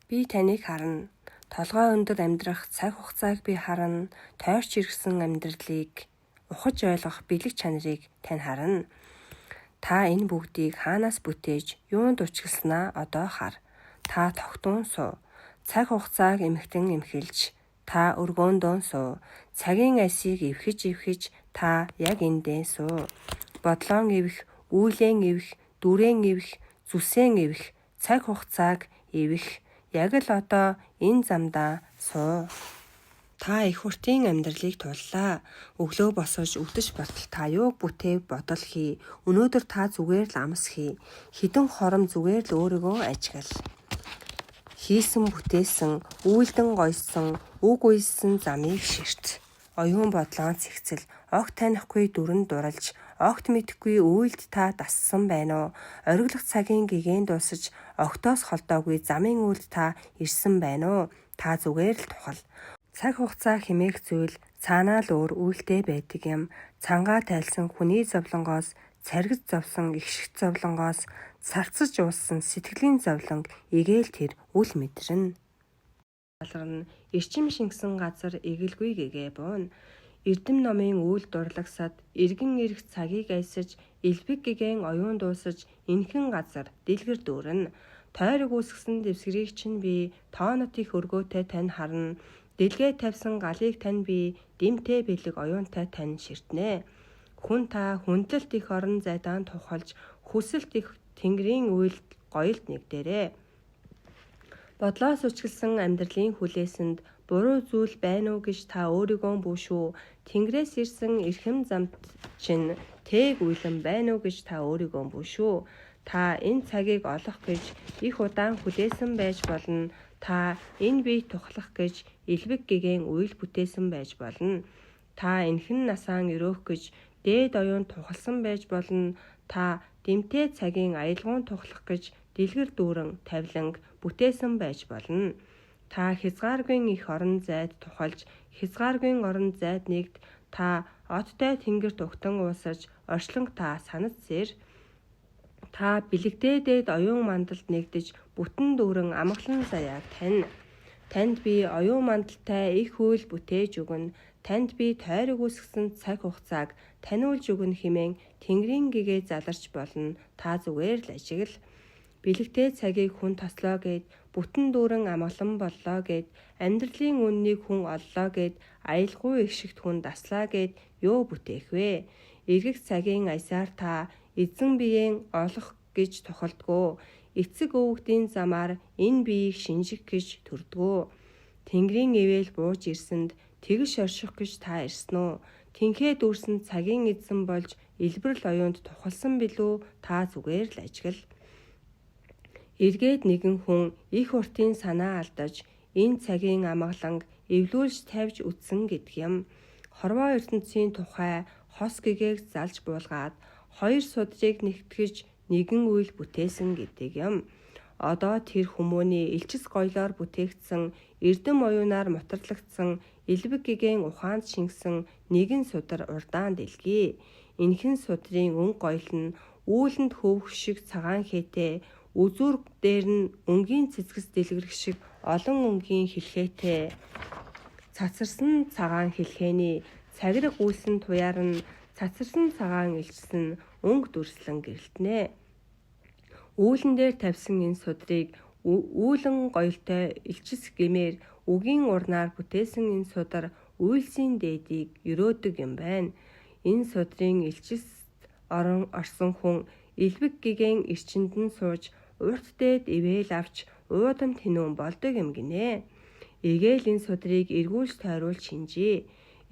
Би таныг харна. Толгой өндөр амьдрах цаг хугацааг би харна. Тойрч ирсэн амьдралыг ухаж ойлгох бэлэг чанарыг тань харна. Та энэ бүгдийг хаанаас бүтээж юунд училснаа одоо хар. Та тогтун суу. Цаг хугацааг эмхтэн эмхэлж та өргөөндөө суу. Цагийн айсыг эвхэж та яг эндээ суу. Бодлоон эвх, үйлэн эвх, дүрэн эвх, зүсэн эвх, цаг хугацааг эвх. Яг л одоо энэ замдаа суу. Та их хуртын амьдралыг туллаа. Өглөө босож өвдөж болтол та юуг бүтээв бодол хий. Өнөөдөр та зүгээр л амс хий. Хідэн хором зүгээр л өөрийгөө ажигла. Хийсэн бүтээсэн, үйлдэн гойсон, үг үйлсэн замыг ширт. Оюун бодлоон цэгцэл, огт танихгүй дүрэн дуралж, огт мэдэхгүй үйлд та дассан байна уу? Ориглох цагийн гэгээн дуусаж, огтоос холдоогүй замын үйлд та ирсэн байна уу? Та зүгээр л тухал. Цаг хугацаа хэмээх зүйл цаанаа л өөр үйлдэл байдаг юм. Цангаа тайлсан хүний зовлонгоос, царгиж зовсон их шиг зовлонгоос, сарцаж ууссан сэтгэлийн зовлонг эгээл тэр үл мэдрэн. Алгарна эрчим шингэсэн газар эгэлгүй гэгээ буун. Эрдэм номын үйл дурлагсад эргэн ирэх цагийг айсаж элбэг гэгээн оюун дуусаж энхэн газар дэлгэр дүүрэн. Тойрог үүсгэсэн дэвсгэрийг чинь би тоонот их өргөөтэй тань харна. Дэлгээ тавьсан галыг тань би дэмтэй бэлэг оюунтай тань ширтнэ. Хүн та хүндлэлт их орон зайдаан тухалж хүсэлт их тэнгэрийн үйлд гоёлд нэгдэрээ. Бодлоос үчгэлсэн амьдралын хүлээсэнд буруу зүйл байна уу гэж та өөрийгөө бүшүү. Тэнгэрээс ирсэн эрхэм замт чинь тээг үйлэн байна уу гэж та өөрийгөө бүшүү. Та энэ цагийг олох гэж их удаан хүлээсэн байж болно. Та энэ биеийг тухлах гэж элбэг гэгээн үйл бүтээсэн байж болно. Та энхэн насаан өрөөх гэж дээд оюун тухалсан байж болно. Та дэмтэй цагийн аялгуун тухлах гэж дэлгэр дүүрэн тавиланг бүтээсэн байж болно. Та хязгааргүй их орон зайд тухалж хязгааргүй орон зайд нэгд та оттой тэнгэрт угтан уусаж оршлонг та санаж сэр. Та бэлэгдээд оюун мандалд нэгдэж бүтэн дүүрэн амгалан заяаг тань. Танд би оюун мандалтай их үйл бүтээж өгнө. Танд би тойрог үүсгэсэн цаг хугацааг таниулж өгнө хэмээн тэнгэрийн гэгээ заларч болно. Та зүгээр л ажигл. Бэлэгтэй цагийг хүн тослоо гэд бүтэн дүүрэн амгалан боллоо гэд амьдралын үннийг хүн оллоо гэд аялгүй их шигт хүн даслаа гэд юу бүтээх вэ? Эргэх цагийн аясаар та эзэн биеийн олох гэж тохолдгоо. Эцэг өвгдийн замаар энэ биеийг шинжих гэж төрдгөө. Тэнгэрийн ивэл бууж ирсэнд тэгш орших гэж та ирсэн үү? Тинхээ дүүрсэн цагийн эзэн болж элбэрл оюунд тухалсан билүү? Та зүгээр л ажигл. Эргээд нэгэн хүн их уртын санаа алдаж энэ цагийн амгаланг эвлүүлж тавьж үтсэн гэдэг юм. Хорвоо ертөнцийн тухай хос гэгээг залж буулгаад хоёр судрыг нэгтгэж нэгэн үйл бүтээсэн гэдэг юм. Одоо тэр хүмүүний элчис гоёлоор бүтээгдсэн эрдэм оюунаар моторлогдсон элбэг гэгээн ухаанд шингэсэн нэгэн судар урдаан дэлгий. Энхэн судрын өн гоёл нь үүлэнд хөвөх шиг цагаан хээтэй, үзүүр дээр нь өнгийн цэцгэс дэлгэрэх шиг олон өнгийн хэлхээтэй. Цацарсан цагаан хэлхээний цагираг үйлсэн туяар нь цацарсан цагаан илчсэн өнгө дүрслэн гэрэлтнэ. Үүлэн дээр тавьсан энэ судрыг үүлэн гоёлтой илчис гэмээр үгийн урнаар бүтээсэн энэ судар үйлсийн дээдийг өрөөдөг юм байна. Энэ судрын илчист орсон хүн элбэг гэгээн эрчинд нь сууж урт дээд ивэл авч уудам тэнүүн болдог юм гинэ. Эгээл энэ судрыг эргүүлж тойруулж шинжээ.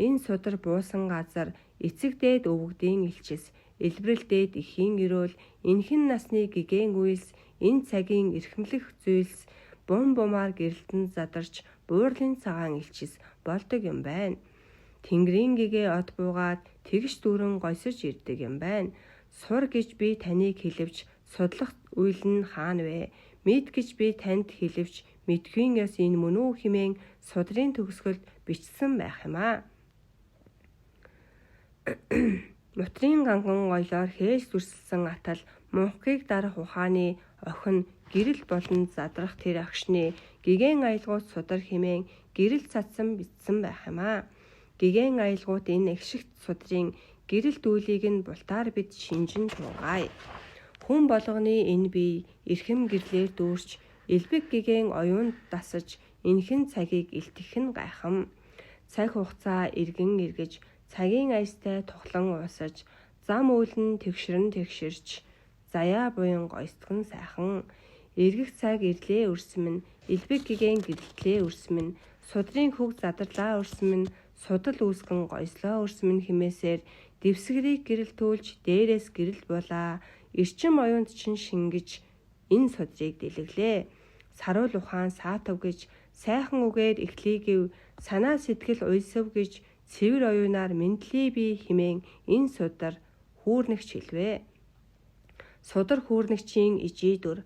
Энэ судар буусан газар эцэг дээд өвгдийн илчис, элбэрэл дээд эхийн өрөөл, энхэн насны гэгээн үйлс, энэ цагийн эрхэмлэх зүйлс бум бумаар гэрэлтэн задарч буурлын цагаан илчис болдог юм байна. Тэнгэрийн гэгээ од буугаад тэгш дүүрэн гойсож ирдэг юм байна. Сур гэж би таныг хэлвч судлах үйл нь хаана вэ? Мэд гэж би танд хэлвч мэдхийн ёс энэ мөн үү хэмээн судрын төгсгөлд бичсэн байх юм аа. Мутрын ганган гоёлоор хээж дүрсэлсэн атал мунхгийг дарах ухааны охин гэрэл болон задрах тэр агшны гэгэн аялгууд судар хэмээн гэрэл цацсан бичсэн байх юм аа. Гэгэн аялгууд энэ эгшигт судрын гэрэл дүүлийг нь бултаар бид шинжин туугай. Хүн болгоны энэ бие эрхэм гэрлээр дүүрч элбэг гэгэн оюунд дасаж энхэн цагийг илтгэх нь гайхам. Цаг хугацаа эргэн эргэж цагийн аястай тухлан уусаж зам үйлэн тэгширч заяа буян гойсдгон сайхан. Эргэх цаг ирлээ өрсмөн элбэг гэгэн гэрэлтлээ өрсмөн судрын хөг задарлаа өрсмөн судал үүсгэн гойслоо өрсмөн химээсээр дэвсгэрийг гэрэлтүүлж дээрээс гэрэл булаа. Эрчим оюунд чин шингэж энэ судрыг дэлгэлээ. Саруул ухаан саатав гэж сайхан үгээр эхлэегэв санаа сэтгэл уйсав гэж цэвэр оюунаар мэдлээ би химэн энэ судар хүүрнэгч хэлвэ. Судар хүүрнэгчийн ижийдүр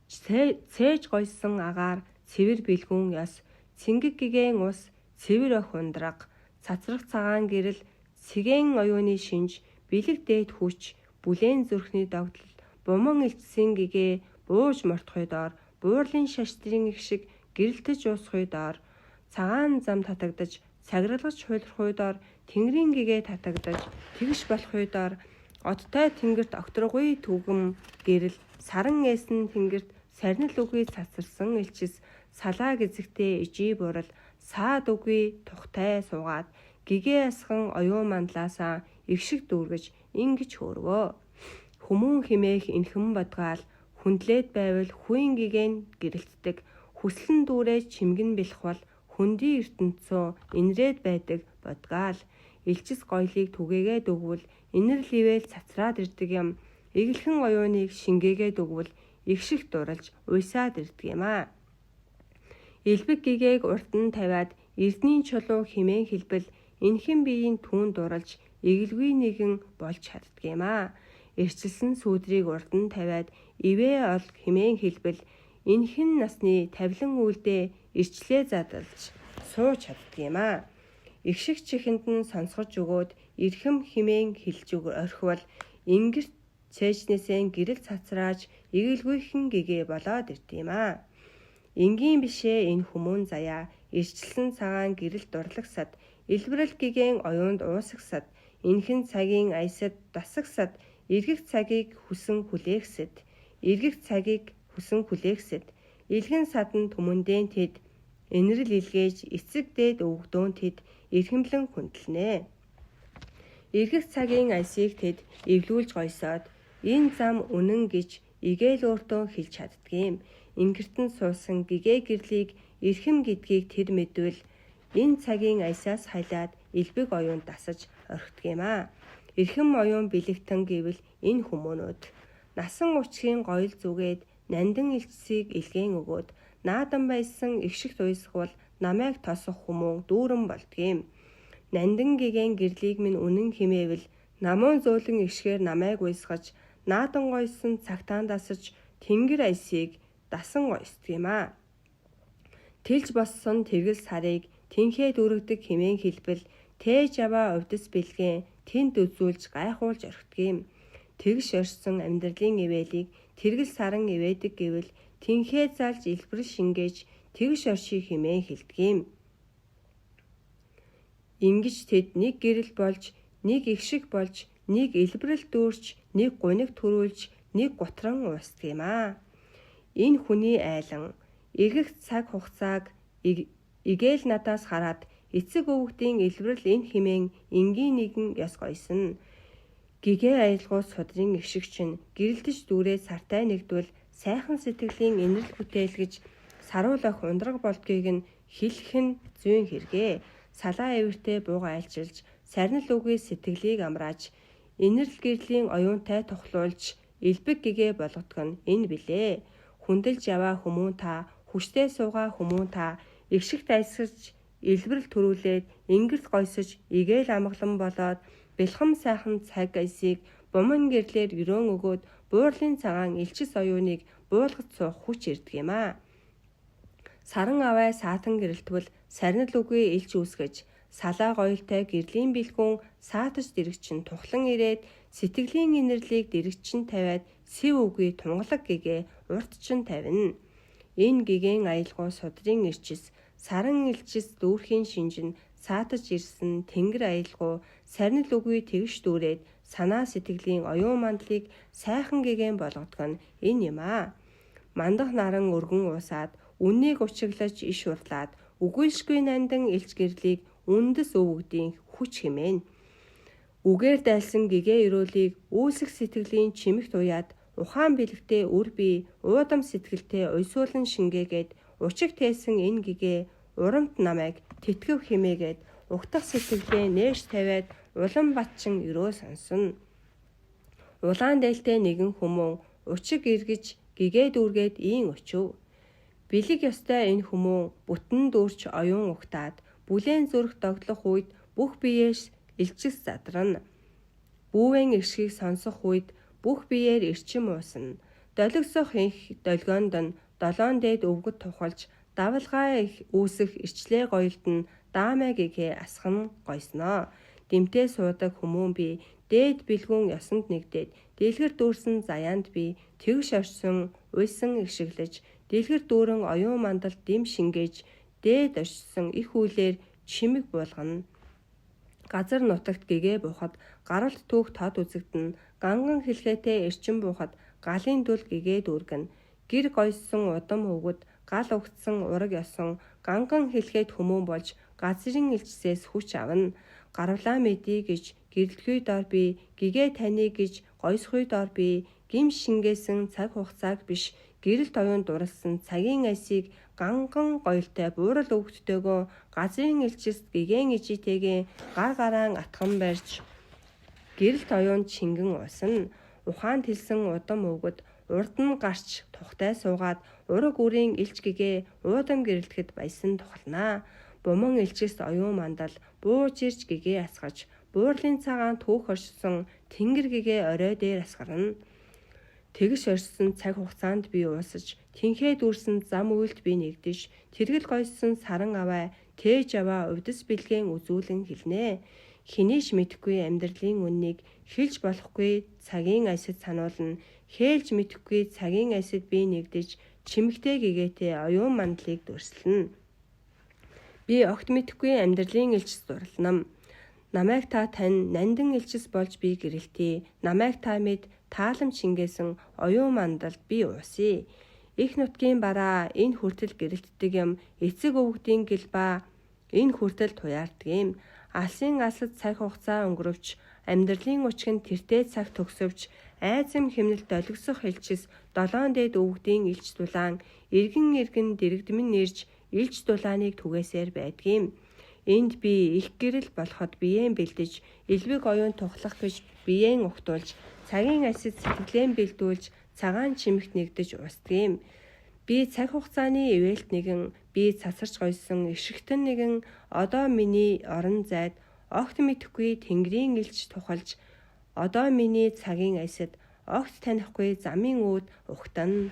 цээж гойсон агаар цэвэр бэлгүүн яс цэнгэг гэгэн ус цэвэр ох ундраг цацрах цагаан гэрэл цэгэн оюуны шинж бэлэг дээд хүч бүлээн зүрхний догдол буман элчсэн гэгээ бууж мортхой доор буурлын шаштрын их шиг гэрэлтэж уусхой доор цагаан зам татагдаж цагралгаж хуйлрахуй доор тэнгэрийн гэгээ татагдаж тэгш болохуй доор одтой тэнгэрт огторгуй түгэм гэрэл саран эсэн тэнгэрт сарнил үгүй цацарсан элчис салаа гизэгтэй ижий бурал саад үгүй тухтай суугаад гэгээ асхан оюун манлаасаа эгшиг дүүргэж ингэж хөөрвөө. Хүмүүн химээх энхэн бодгаал хүндлээд байвал хүүн гэгэн гэрэлтдэг хүслэн дүүрээ чимгэн бэлхвал хүндий ертөнцөө инрээд байдаг бодгаал элчис гоёлыг түгээгээд өгвөл инэрл ивэл цацраад ирдэг юм. Эглхэн оюуныг шингээгээд өгвөл игших дуралж уйсаад ирдэг юм аа. Элбэг гэгээг урд нь тавиад эрдний чулуу химэн хэлбэл энхэн биеийн түүн дуралж эгэлгүй нэгэн болж чаддаг юм аа. Эрчилсэн сүудрийг урд нь тавиад ивэ ол химэн хэлбэл энхэн насны тавилан үйлдээ эрчлээ задалж сууж чаддаг юм аа. Игших чихэнд нь сонсгож өгөөд эрхэм химэн хэлж орхивол ингэрт цээжнээсээ гэрэл цацрааж эгэлгүйхэн гэгээ болоод ирд юм аа. Энгийн бишээ энэ хүмүүн заяа эрчилсэн цагаан гэрэл дурлагсад элбэрэл гэгэн оюунд уусагсад энхэн цагийн аясад дасагсад эргэх цагийг хүсэн хүлээхсэд илгэн садан түмэндэн тэд энэрл илгээж эцэг дээд өвгдөөн тэд эрхэмлэн хүндэлнэ. Эргэх цагийн аясыг тэд эвлүүлж гойсоод энэ зам үнэн гэж игээл өөртөө хэлж чаддгийм. Ингэртэн суусан гэгээ гэрлийг эрхэм гэдгийг тэр мэдвэл энэ цагийн аясаас хайлаад элбэг оюунд дасаж орхидгийм аа. Эрхэм оюун бэлэгтэн гэвэл энэ хүмүүнүүд насан учгийн гоёл зүгээд нандин элчсийг илгээн өгөөд наадан байсан игшигт уйсгвал намайг тосох хүмүүн дүүрэн болдгийм. Нандин гэгэн гэрлийг минь үнэн химээвэл намуун зөөлөн ишгээр намайг уйсгаж наадан гойсон цагтаан дасаж тэнгэр аясыг дасан гойсдгийм аа. Тэлж боссон тэргэл сарыг тэнхээ дүрэгдэг химэн хэлбэл тээж аваа увдас бэлгэн тэнд үзүүлж гайхуулж орхидгийм. Тэгш орсон амьдралын ивэлийг тэргэл саран ивэдэг гэвэл тэнхээ залж илбэр шингээж тэгш орши химэн хэлдгийм. Ингэж тэд нэг гэрэл болж, нэг игшиг болж, нэг илбэрэл дүүрч, нэг гуниг төрүүлж, нэг гутран уусдгийм аа. Энэ хүний айлан эргэх цаг хугацааг игээл надаас хараад эцэг өвгдийн илбэрэл энэ химэн энгийн нэгэн ёс гойсон. Гэгээ аялгуус судрын эгшиг чинь гэрэлтэж дүүрээ сартай нэгдвэл сайхан сэтгэлийн инэрл бүтээлгэж саруулах ундраг болдгийг нь хэлэх нь зүйн хэрэгэ. Салаа эвэртэй бууга айлчилж сарнил үгүй сэтгэлийг амрааж инэрл гэрлийн оюунтай тухлуулж элбэг гэгээ болгодог нь энэ билээ. Хүндэлж яваа хүмүүн та, хүчтэй суугаа хүмүүн та, эгшигт альсгаж элбэрэл төрүүлээд ингэрт гойсож игээл амгалан болоод бэлхэм сайхан цаг аясыг буман гэрлээр өрөөн өгөөд буурлын цагаан элчис оюуныг буулгаж суух хүч ирдэг юм аа. Саран авай саатан гэрэлтвэл сарнил үгүй элч үүсгэж салаа гоёлтой гэрлийн бэлгүүн саатаж дэрэгчин тухлан ирээд сэтгэлийн инэрлийг дэрэгчин тавиад сэв үгүй тунгалаг гэгээ уртчин тавина. Энэ гэгэн аялгау судрын ирчис, саран илчис дүүрхийн шинжин саатаж ирсэн тэнгэр аялгау сарнил үгүй тэгш дүүрээд санаа сэтгэлийн оюун мандлыг сайхан гэгэн болгодог нь энэ юм аа. Мандах наран өргөн уусаад үннийг учиглаж иш урлаад үгүйлшгүй нандан илч гэрлийг үндэс өвгдийн хүч хэмээн. Үгээр дайлсан гэгээ өрөөлийг үүсэх сэтгэлийн чимэгт уяад ухаан бэлэгтээ үр бие уудам сэтгэлтэй уйсуулан шингээгээд учиг тээсэн энэ гэгээ урамт намайг тэтгэв химээгээд угтах сэтгэлдээ нээж тавиад улам батчин өрөө сонсон. Улаан дээлтэй нэгэн хүмүүн учиг эргэж гэгээ дүүргээд ийн очив. Бэлэг ёстой энэ хүмүүн бүтэн дүүрч оюун угтаад бүлээн зүрх догтлох үед бүх биеэс илчис задрана. Бүүвэн иршгийг сонсох үед бүх биеэр эрчим уусна. Долгисох их долгионд нь долоон дээд өвгөд тухалж давалгаа их үүсэх ирчлээ гоёлд нь даамай гэгээ асхан гойсноо. Дэмтээ суудаг хүмүүн би дээд бэлгүүн ёсонд нэгдээд дэлгэр дүүрсэн заяанд би тэгш орсон уйсан ишиглэж дэлгэр дүүрэн оюун мандал дэм шингээж дээд орсон их үлээр чимэг буулгана. Газар нутагт гэгээ буухад гаралт түүх тод үзэгдэн ганган хэлхээтэй эрчим буухад галын дүл гэгээ дүүргэн гэр гойсон удам өвгөд гал угтсан ураг ёсон ганган хэлхээд хүмүүн болж газрын илчсээс хүч авна. Гарвлаа мэдий гэж гэрэлгүй дор би гэгээ таны гэж гойсгүй дор би гим шингээсэн цаг хугацааг биш гэрэлт оюун дурлсан цагийн айсыг ганган гоёлтой буурал өвгдтэйгөө газрын илчист гэгээн ижитэйгээ гар гараан атхан барьж гэрэлт оюун чингэн уусна. Ухаан тэлсэн удам өвгөд урд нь гарч тухтай суугаад ураг үрийн илч гэгээ уудам гэрэлтэхэд баясан тухалнаа. Буман илчист оюун мандал бууж ирж гэгээ асгаж буурлын цагаан түүх оршсон тэнгэр гэгээ орой дээр асгарна. Тэгш оршсон цаг хугацаанд би уусаж тэнхээ дүүрсэн зам үйлд би нэгдэж тэргэл гойсон саран аваа тээж аваа увдас бэлгэн үзүүлэн хэлнэ. Хинээш мэдхгүй амьдралын үннийг хэлж болохгүй цагийн айсад сануулна. Хээлж мэдхгүй цагийн айсад би нэгдэж чимэгтэй гэгээтэй оюун мандлыг дүрслэнэ. Би огт мэдхгүй амьдралын элчс дурланам. Намайг та тань нандан элчс болж би гэрэлтээ. Намайг та мэд тааламж шингээсэн оюун мандалд би уусъя. Их нутгийн бараа энэ хүртэл гэрэлтдэг юм. Эцэг өвгдийн гэлба энэ хүртэл туяардаг юм. Алсын алсад цаг хугацаа өнгөрөвч амьдралын учгийн тэртээ цаг төгсөвч айзам хэмнэлт долгисох элчс долоон дээд өвгдийн илч дулаан эргэн дэрэгдмэн нэрж илч дулааныг түгээсээр байдгийм. Энд би их гэрэл болоход биеэн бэлдэж элвэг оюун тухлах гэж биеэн угтуулж цагийн асид сэтгэлэн бэлдүүлж цагаан чимэгт нэгдэж устгийм. Би цаг хугацааны ивэлт нэгэн би цацарч гойсон ишигтэн нэгэн одоо миний орон зайд огт мэдхгүй тэнгэрийн илч тухалж одоо миний цагийн асид огт танихгүй замын үүд угтана.